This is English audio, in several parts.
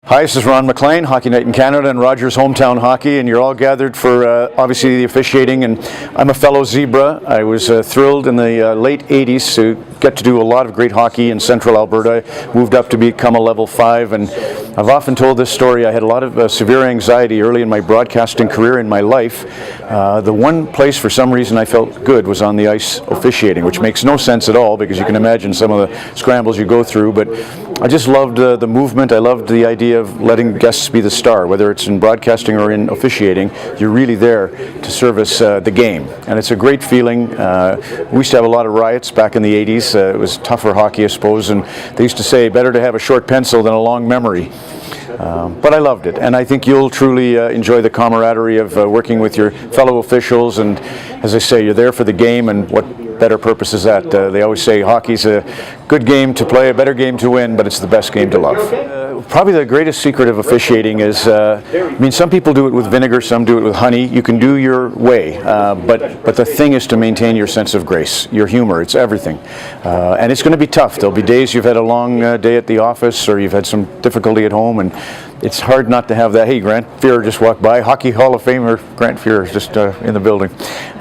Hi, this is Ron MacLean, Hockey Night in Canada and Rogers Hometown Hockey, and you're all gathered for obviously the officiating, and I'm a fellow Zebra. I was thrilled in the late 80s to get to do a lot of great hockey in central Alberta. I moved up to become a level 5, and I've often told this story. I had a lot of severe anxiety early in my broadcasting career in my life. The one place for some reason I felt good was on the ice officiating, which makes no sense at all because you can imagine some of the scrambles you go through, but I just loved the movement. I loved the idea of letting guests be the star, whether it's in broadcasting or in officiating. You're really there to service the game, and it's a great feeling. We used to have a lot of riots back in the 80s. It was tougher hockey, I suppose, and they used to say better to have a short pencil than a long memory. But I loved it, and I think you'll truly enjoy the camaraderie of working with your fellow officials, and as I say, you're there for the game, and what better purpose is that? They always say hockey's a good game to play, a better game to win, but it's the best game to love. Probably the greatest secret of officiating is, I mean, some people do it with vinegar, some do it with honey. You can do your way, but the thing is to maintain your sense of grace, your humor. It's everything, and it's going to be tough. There'll be days you've had a long day at the office, or you've had some difficulty at home, and it's hard not to have that. Hey, Grant Fuhrer just walked by. Hockey Hall of Famer Grant Fuhrer is just in the building.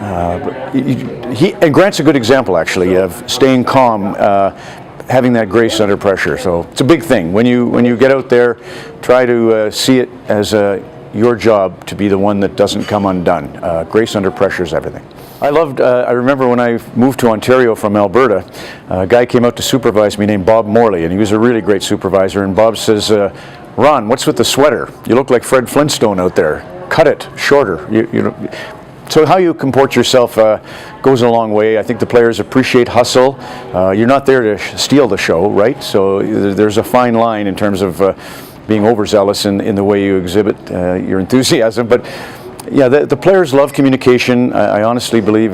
And Grant's a good example, actually, of staying calm, having that grace under pressure. So it's a big thing. When you get out there, try to see it as your job to be the one that doesn't come undone. Grace under pressure is everything. I remember when I moved to Ontario from Alberta, a guy came out to supervise me named Bob Morley, and he was a really great supervisor, and Bob says, Ron, what's with the sweater? You look like Fred Flintstone out there. Cut it shorter. You know. So how you comport yourself goes a long way. I think the players appreciate hustle. You're not there to steal the show, right? So there's a fine line in terms of being overzealous in the way you exhibit your enthusiasm. But yeah, the players love communication. I honestly believe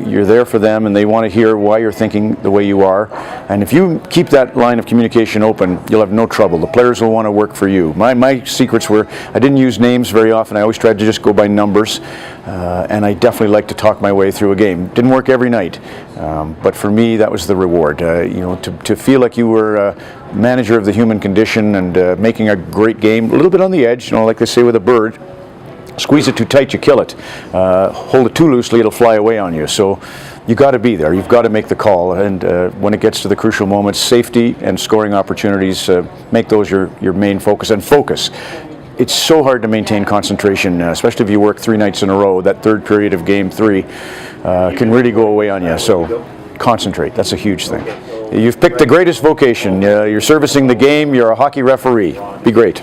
you're there for them, and they want to hear why you're thinking the way you are. And if you keep that line of communication open, you'll have no trouble. The players will want to work for you. My secrets were I didn't use names very often. I always tried to just go by numbers, and I definitely like to talk my way through a game. Didn't work every night, but for me that was the reward. You know, to feel like you were manager of the human condition and making a great game, a little bit on the edge. You know, like they say with a bird. Squeeze it too tight, you kill it. Hold it too loosely, it'll fly away on you. So you got to be there. You've got to make the call. And when it gets to the crucial moments, safety and scoring opportunities, make those your main focus. And focus. It's so hard to maintain concentration, especially if you work 3 nights in a row. That third period of Game 3 can really go away on you. So concentrate. That's a huge thing. You've picked the greatest vocation. You're servicing the game. You're a hockey referee. Be great.